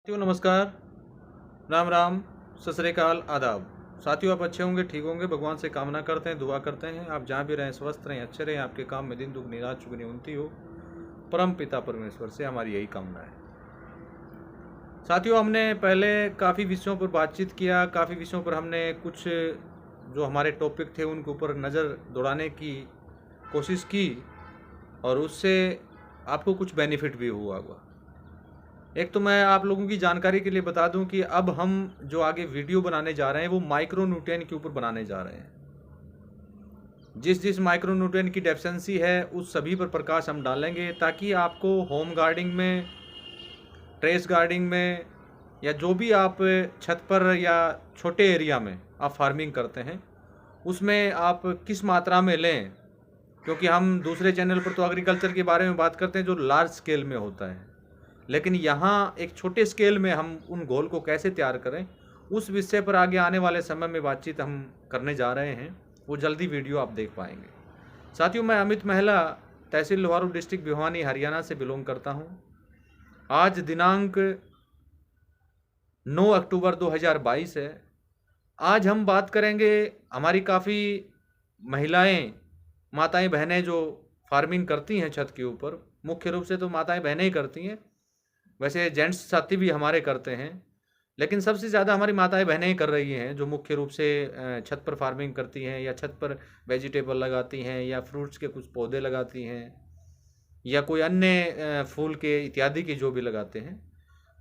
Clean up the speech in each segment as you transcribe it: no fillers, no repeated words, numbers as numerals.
साथियों नमस्कार, राम राम, सत श्री अकाल, आदाब। साथियों आप अच्छे होंगे, ठीक होंगे, भगवान से कामना करते हैं, दुआ करते हैं आप जहाँ भी रहें स्वस्थ रहें, अच्छे रहें, आपके काम में दिन दुख निराश चुगनी उन्नति हो, परम पिता परमेश्वर से हमारी यही कामना है। साथियों हमने पहले काफ़ी विषयों पर बातचीत किया, काफ़ी विषयों पर हमने कुछ जो हमारे टॉपिक थे उनके ऊपर नज़र दौड़ाने की कोशिश की और उससे आपको कुछ बेनिफिट भी हुआ होगा। एक तो मैं आप लोगों की जानकारी के लिए बता दूं कि अब हम जो आगे वीडियो बनाने जा रहे हैं वो माइक्रो न्यूट्रिएंट के ऊपर बनाने जा रहे हैं। जिस जिस माइक्रो न्यूट्रिएंट की डेफिशिएंसी है उस सभी पर प्रकाश हम डालेंगे ताकि आपको होम गार्डनिंग में, टेरेस गार्डनिंग में या जो भी आप छत पर या छोटे एरिया में आप फार्मिंग करते हैं उसमें आप किस मात्रा में लें, क्योंकि हम दूसरे चैनल पर तो एग्रीकल्चर के बारे में बात करते हैं जो लार्ज स्केल में होता है, लेकिन यहाँ एक छोटे स्केल में हम उन घोल को कैसे तैयार करें उस विषय पर आगे आने वाले समय में बातचीत हम करने जा रहे हैं। वो जल्दी वीडियो आप देख पाएंगे। साथियों मैं अमित महिला, तहसील लोहारू, डिस्ट्रिक्ट भिवानी, हरियाणा से बिलोंग करता हूँ। आज दिनांक 9 अक्टूबर 2022 है। आज हम बात करेंगे, हमारी काफ़ी महिलाएं, माताएं, बहनें जो फार्मिंग करती हैं छत के ऊपर, मुख्य रूप से तो माताएं बहनें ही करती हैं, वैसे जेंट्स साथी भी हमारे करते हैं, लेकिन सबसे ज़्यादा हमारी माताएं बहनें ही कर रही हैं जो मुख्य रूप से छत पर फार्मिंग करती हैं या छत पर वेजिटेबल लगाती हैं या फ्रूट्स के कुछ पौधे लगाती हैं या कोई अन्य फूल के इत्यादि के जो भी लगाते हैं।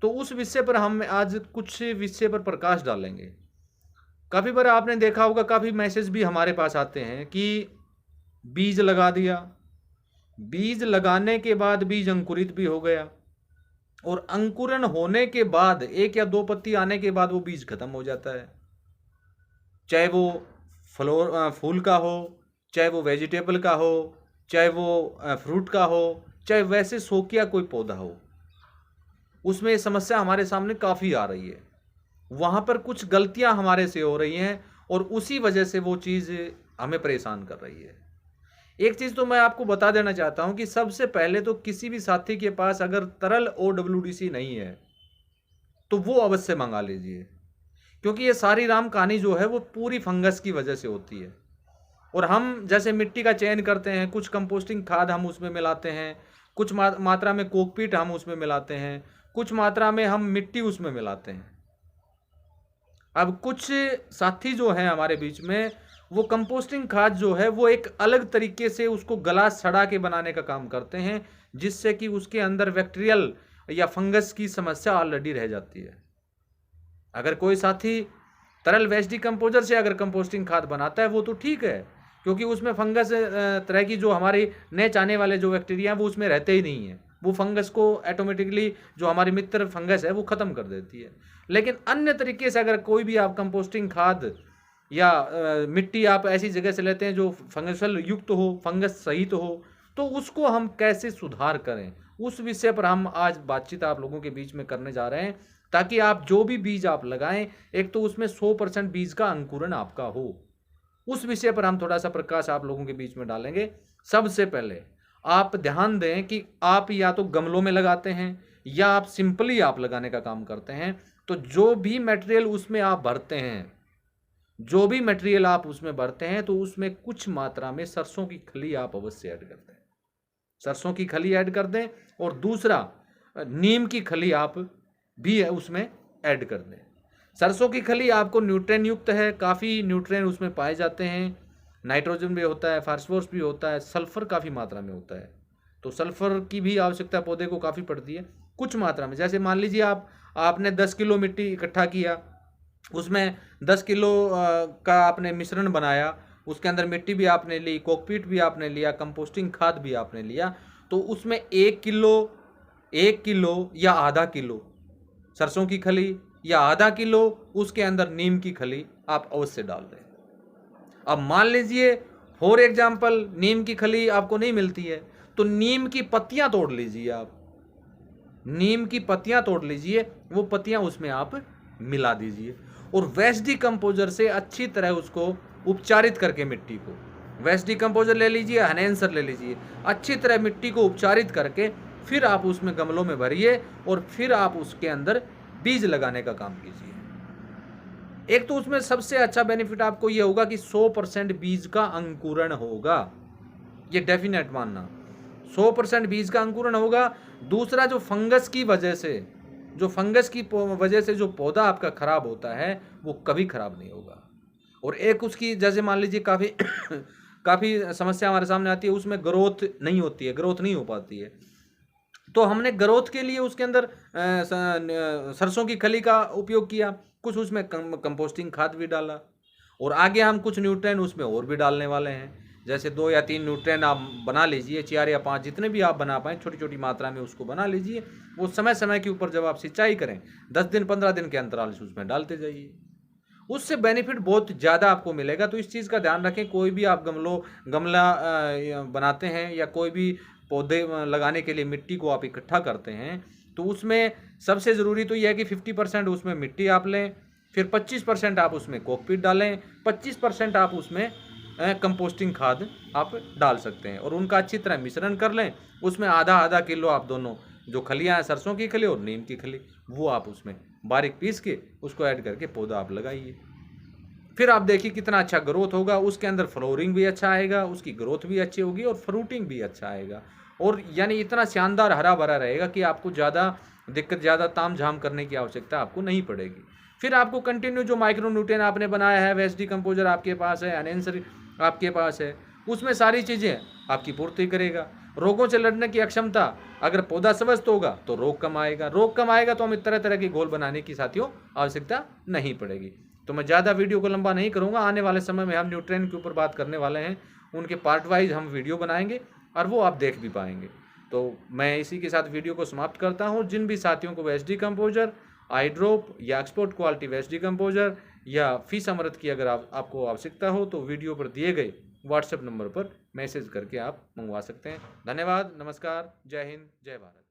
तो उस विषय पर हम आज कुछ विषय पर प्रकाश डालेंगे। काफ़ी बार आपने देखा होगा, काफ़ी मैसेज भी हमारे पास आते हैं कि बीज लगा दिया, बीज लगाने के बाद बीज अंकुरित भी हो गया और अंकुरन होने के बाद 1 या 2 पत्ती आने के बाद वो बीज खत्म हो जाता है, चाहे वो फूल का हो, चाहे वो वेजिटेबल का हो, चाहे वो फ्रूट का हो, चाहे वैसे शौकिया कोई पौधा हो। उसमें ये समस्या हमारे सामने काफ़ी आ रही है, वहाँ पर कुछ गलतियाँ हमारे से हो रही हैं और उसी वजह से वो चीज़ हमें परेशान कर रही है। एक चीज़ तो मैं आपको बता देना चाहता हूं कि सबसे पहले तो किसी भी साथी के पास अगर तरल OWDC नहीं है तो वो अवश्य मंगा लीजिए, क्योंकि ये सारी राम कहानी जो है वो पूरी फंगस की वजह से होती है। और हम जैसे मिट्टी का चयन करते हैं, कुछ कंपोस्टिंग खाद हम उसमें मिलाते हैं, कुछ मात्रा में कोकपीट हम उसमें मिलाते हैं, कुछ मात्रा में हम मिट्टी उसमें मिलाते हैं। अब कुछ साथी जो हैं हमारे बीच में, वो कंपोस्टिंग खाद जो है वो एक अलग तरीके से उसको गला सड़ा के बनाने का काम करते हैं, जिससे कि उसके अंदर बैक्टीरियल या फंगस की समस्या ऑलरेडी रह जाती है। अगर कोई साथी तरल वेस्ट डिकम्पोजर से अगर कंपोस्टिंग खाद बनाता है वो तो ठीक है, क्योंकि उसमें फंगस तरह की जो हमारी नेच आने वाले जो बैक्टीरिया हैं वो उसमें रहते ही नहीं है, वो फंगस को ऑटोमेटिकली जो हमारी मित्र फंगस है वो ख़त्म कर देती है। लेकिन अन्य तरीके से अगर कोई भी आप कंपोस्टिंग खाद या मिट्टी आप ऐसी जगह से लेते हैं जो फंगसल युक्त हो, फंगस सहित हो, तो उसको हम कैसे सुधार करें उस विषय पर हम आज बातचीत आप लोगों के बीच में करने जा रहे हैं, ताकि आप जो भी बीज आप लगाएं एक तो उसमें 100% बीज का अंकुरण आपका हो। उस विषय पर हम थोड़ा सा प्रकाश आप लोगों के बीच में डालेंगे। सबसे पहले आप ध्यान दें कि आप या तो गमलों में लगाते हैं या आप सिंपली आप लगाने का काम करते हैं, तो जो भी मटेरियल उसमें आप भरते हैं, जो भी मटेरियल आप उसमें भरते हैं, तो उसमें कुछ मात्रा में सरसों की खली आप अवश्य ऐड कर दें। सरसों की खली ऐड कर दें और दूसरा नीम की खली आप भी उसमें ऐड कर दें। सरसों की खली आपको न्यूट्रिएंट युक्त है, काफ़ी न्यूट्रिएंट उसमें पाए जाते हैं, नाइट्रोजन भी होता है, फास्फोरस भी होता है, सल्फर काफ़ी मात्रा में होता है, तो सल्फर की भी आवश्यकता पौधे को काफ़ी पड़ती है कुछ मात्रा में। जैसे मान लीजिए आपने 10 किलो मिट्टी इकट्ठा किया, उसमें 10 किलो का आपने मिश्रण बनाया, उसके अंदर मिट्टी भी आपने ली, कोकपीट भी आपने लिया, कंपोस्टिंग खाद भी आपने लिया, तो उसमें 1 किलो या आधा किलो सरसों की खली या आधा किलो उसके अंदर नीम की खली आप अवश्य डाल दें। अब मान लीजिए फॉर एग्जाम्पल नीम की खली आपको नहीं मिलती है, तो नीम की पत्तियां तोड़ लीजिए, आप नीम की पत्तियां तोड़ लीजिए, वो पत्तियां उसमें आप मिला दीजिए और वेस्ट डिकम्पोजर से अच्छी तरह उसको उपचारित करके मिट्टी को, वेस्ट डिकम्पोजर ले लीजिए, एनहेंसर ले लीजिए, अच्छी तरह मिट्टी को उपचारित करके फिर आप उसमें गमलों में भरिए और फिर आप उसके अंदर बीज लगाने का काम कीजिए। एक तो उसमें सबसे अच्छा बेनिफिट आपको ये होगा कि 100% बीज का अंकुरण होगा, ये डेफिनेट मानना, 100% बीज का अंकुरण होगा। दूसरा, जो फंगस की वजह से जो पौधा आपका खराब होता है वो कभी खराब नहीं होगा। और एक उसकी, जैसे मान लीजिए काफ़ी काफ़ी समस्या हमारे सामने आती है, उसमें ग्रोथ नहीं होती है, ग्रोथ नहीं हो पाती है। तो हमने ग्रोथ के लिए उसके अंदर सरसों की खली का उपयोग किया, कुछ उसमें कंपोस्टिंग खाद भी डाला, और आगे हम कुछ न्यूट्रिएंट उसमें और भी डालने वाले हैं। जैसे 2 या 3 न्यूट्रिएंट आप बना लीजिए, 4 या 5, जितने भी आप बना पाएँ, छोटी छोटी मात्रा में उसको बना लीजिए। वो समय समय के ऊपर जब आप सिंचाई करें, 10 दिन 15 दिन के अंतराल से उसमें डालते जाइए, उससे बेनिफिट बहुत ज़्यादा आपको मिलेगा। तो इस चीज़ का ध्यान रखें, कोई भी आप गमला बनाते हैं या कोई भी पौधे लगाने के लिए मिट्टी को आप इकट्ठा करते हैं, तो उसमें सबसे ज़रूरी तो यह है कि 50% उसमें मिट्टी आप लें, फिर 25% आप उसमें कोकपीट डालें, 25% आप उसमें कंपोस्टिंग खाद आप डाल सकते हैं, और उनका अच्छी तरह मिश्रण कर लें। उसमें आधा आधा किलो आप दोनों जो खलियाँ हैं, सरसों की खली और नीम की खली, वो आप उसमें बारीक पीस के उसको ऐड करके पौधा आप लगाइए। फिर आप देखिए कितना अच्छा ग्रोथ होगा, उसके अंदर फ्लोरिंग भी अच्छा आएगा, उसकी ग्रोथ भी अच्छी होगी और फ्रूटिंग भी अच्छा आएगा, और यानी इतना शानदार हरा भरा रहेगा कि आपको ज़्यादा दिक्कत, ज़्यादा ताम झाम करने की आवश्यकता आपको नहीं पड़ेगी। फिर आपको कंटिन्यू जो माइक्रो न्यूट्रिएंट आपने बनाया है, वेस्ट डिकम्पोजर आपके पास है, एनहेंसर आपके पास है, उसमें सारी चीज़ें आपकी पूर्ति करेगा। रोगों से लड़ने की अक्षमता, अगर पौधा स्वस्थ होगा तो रोग कम आएगा, रोग कम आएगा तो हमें तरह तरह की घोल बनाने की साथियों आवश्यकता नहीं पड़ेगी। तो मैं ज़्यादा वीडियो को लंबा नहीं करूँगा, आने वाले समय में हम न्यूट्रिएंट के ऊपर बात करने वाले हैं, उनके पार्ट वाइज हम वीडियो बनाएंगे और वो आप देख भी पाएंगे। तो मैं इसी के साथ वीडियो को समाप्त करता हूँ। जिन भी साथियों को वेस्ट डिकम्पोजर, आईड्रोप या एक्सपोर्ट क्वालिटी वेस्ट डिकम्पोजर या फिश अमृत की अगर आपको आवश्यकता हो, तो वीडियो पर दिए गए व्हाट्सएप नंबर पर मैसेज करके आप मंगवा सकते हैं। धन्यवाद, नमस्कार, जय हिंद, जय भारत।